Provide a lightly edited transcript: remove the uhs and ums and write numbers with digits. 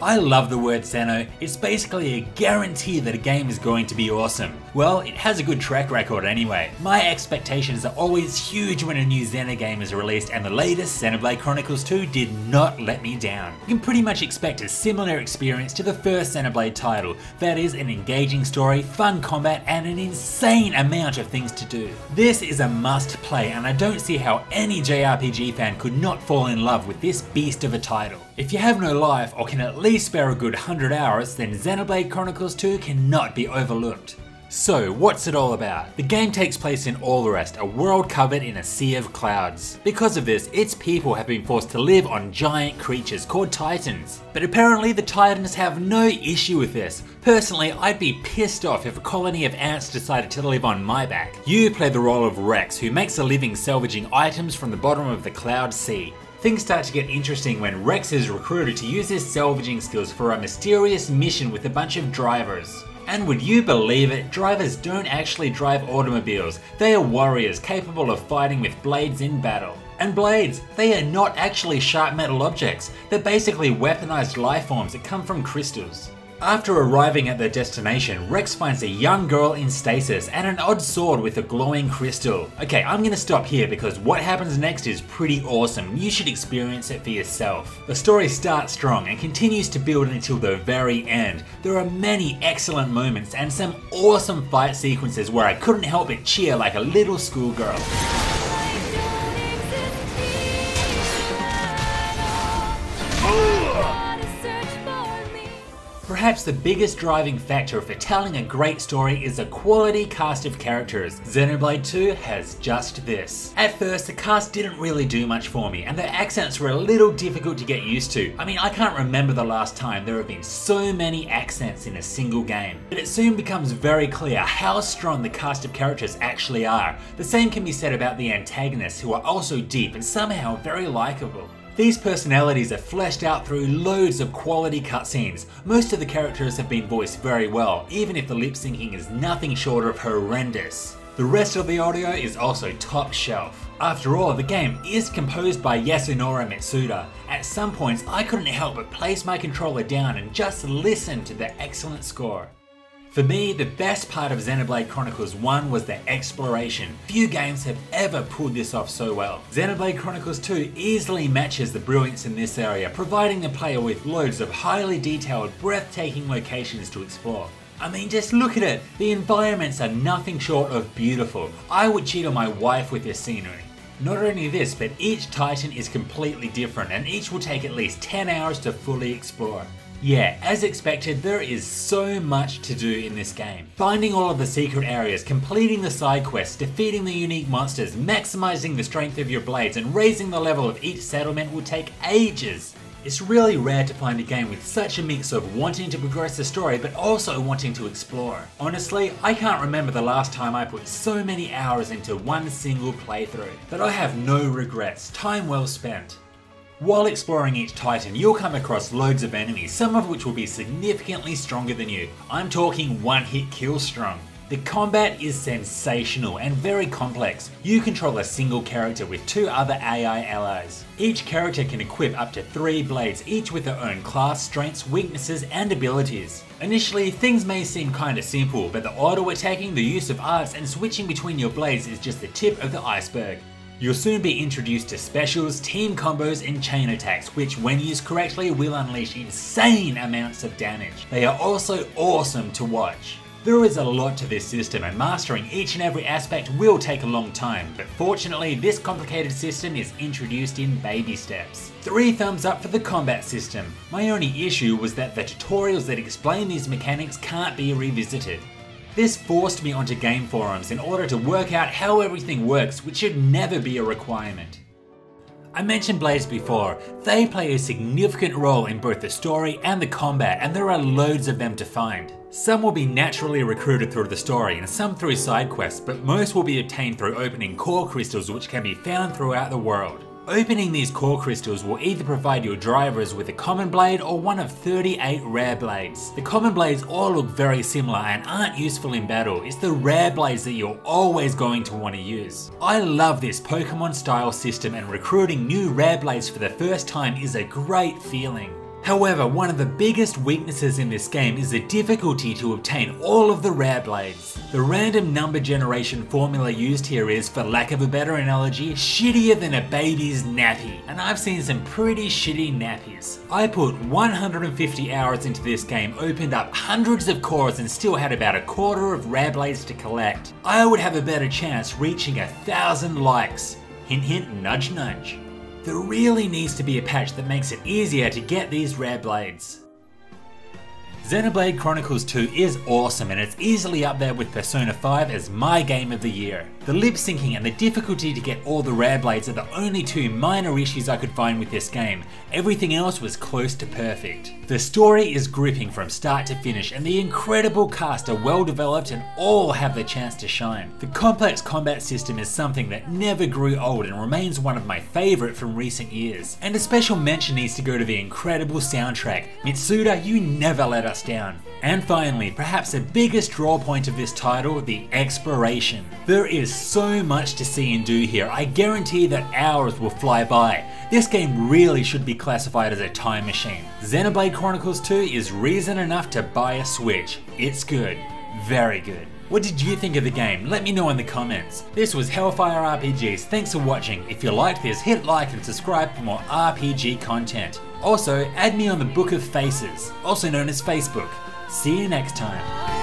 I love the word Xeno. It's basically a guarantee that a game is going to be awesome. Well, it has a good track record anyway. My expectations are always huge when a new Xeno game is released, and the latest Xenoblade Chronicles 2 did not let me down. You can pretty much expect a similar experience to the first Xenoblade title. That is, an engaging story, fun combat, and an insane amount of things to do. This is a must play, and I don't see how any JRPG fan could not fall in love with this beast of a title. If you have no life or can at least spare a good 100 hours, then Xenoblade Chronicles 2 cannot be overlooked. So, what's it all about? The game takes place in Allrest, a world covered in a sea of clouds. Because of this, its people have been forced to live on giant creatures called Titans. But apparently the Titans have no issue with this. Personally, I'd be pissed off if a colony of ants decided to live on my back. You play the role of Rex, who makes a living salvaging items from the bottom of the Cloud Sea. Things start to get interesting when Rex is recruited to use his salvaging skills for a mysterious mission with a bunch of drivers. And would you believe it, drivers don't actually drive automobiles. They are warriors capable of fighting with blades in battle. And blades, they are not actually sharp metal objects. They're basically weaponized life forms that come from crystals. After arriving at their destination, Rex finds a young girl in stasis and an odd sword with a glowing crystal. Okay, I'm gonna stop here because what happens next is pretty awesome. You should experience it for yourself. The story starts strong and continues to build until the very end. There are many excellent moments and some awesome fight sequences where I couldn't help but cheer like a little schoolgirl. Perhaps the biggest driving factor for telling a great story is a quality cast of characters. Xenoblade 2 has just this. At first, the cast didn't really do much for me, and their accents were a little difficult to get used to. I mean, I can't remember the last time there have been so many accents in a single game. But it soon becomes very clear how strong the cast of characters actually are. The same can be said about the antagonists, who are also deep and somehow very likable. These personalities are fleshed out through loads of quality cutscenes. Most of the characters have been voiced very well, even if the lip syncing is nothing short of horrendous. The rest of the audio is also top shelf. After all, the game is composed by Yasunori Mitsuda. At some points, I couldn't help but place my controller down and just listen to the excellent score. For me, the best part of Xenoblade Chronicles 1 was the exploration. Few games have ever pulled this off so well. Xenoblade Chronicles 2 easily matches the brilliance in this area, providing the player with loads of highly detailed, breathtaking locations to explore. I mean, just look at it. The environments are nothing short of beautiful. I would cheat on my wife with this scenery. Not only this, but each Titan is completely different, and each will take at least 10 hours to fully explore. Yeah, as expected, there is so much to do in this game. Finding all of the secret areas, completing the side quests, defeating the unique monsters, maximizing the strength of your blades, and raising the level of each settlement will take ages. It's really rare to find a game with such a mix of wanting to progress the story but also wanting to explore. Honestly, I can't remember the last time I put so many hours into one single playthrough, but I have no regrets. Time well spent. While exploring each Titan, you'll come across loads of enemies, some of which will be significantly stronger than you. I'm talking one-hit kill strong. The combat is sensational and very complex. You control a single character with 2 other AI allies. Each character can equip up to 3 blades, each with their own class, strengths, weaknesses, and abilities. Initially, things may seem kinda simple, but the auto-attacking, the use of arts, and switching between your blades is just the tip of the iceberg. You'll soon be introduced to specials, team combos, and chain attacks, which when used correctly will unleash insane amounts of damage. They are also awesome to watch. There is a lot to this system, and mastering each and every aspect will take a long time, but fortunately this complicated system is introduced in baby steps. 3 thumbs up for the combat system. My only issue was that the tutorials that explain these mechanics can't be revisited. This forced me onto game forums in order to work out how everything works, which should never be a requirement. I mentioned blades before. They play a significant role in both the story and the combat, and there are loads of them to find. Some will be naturally recruited through the story and some through side quests, but most will be obtained through opening core crystals, which can be found throughout the world. Opening these core crystals will either provide your drivers with a common blade or one of 38 rare blades. The common blades all look very similar and aren't useful in battle. It's the rare blades that you're always going to want to use. I love this Pokemon style system, and recruiting new rare blades for the first time is a great feeling. However, one of the biggest weaknesses in this game is the difficulty to obtain all of the rare blades. The random number generation formula used here is, for lack of a better analogy, shittier than a baby's nappy. And I've seen some pretty shitty nappies. I put 150 hours into this game, opened up hundreds of cores and still had about a quarter of rare blades to collect. I would have a better chance reaching 1,000 likes. Hint hint, nudge nudge. There really needs to be a patch that makes it easier to get these rare blades. Xenoblade Chronicles 2 is awesome and it's easily up there with Persona 5 as my game of the year. The lip syncing and the difficulty to get all the rare blades are the only two minor issues I could find with this game. Everything else was close to perfect. The story is gripping from start to finish and the incredible cast are well developed and all have the chance to shine. The complex combat system is something that never grew old and remains one of my favourite from recent years. And a special mention needs to go to the incredible soundtrack. Mitsuda, you never let us down. And finally, perhaps the biggest draw point of this title, the exploration. There is so much to see and do here. I guarantee that hours will fly by. This game really should be classified as a time machine. Xenoblade Chronicles 2 is reason enough to buy a Switch. It's good. Very good. What did you think of the game? Let me know in the comments. This was Hellfire RPGs. Thanks for watching. If you liked this, hit like and subscribe for more RPG content. Also, add me on the Book of Faces, also known as Facebook. See you next time.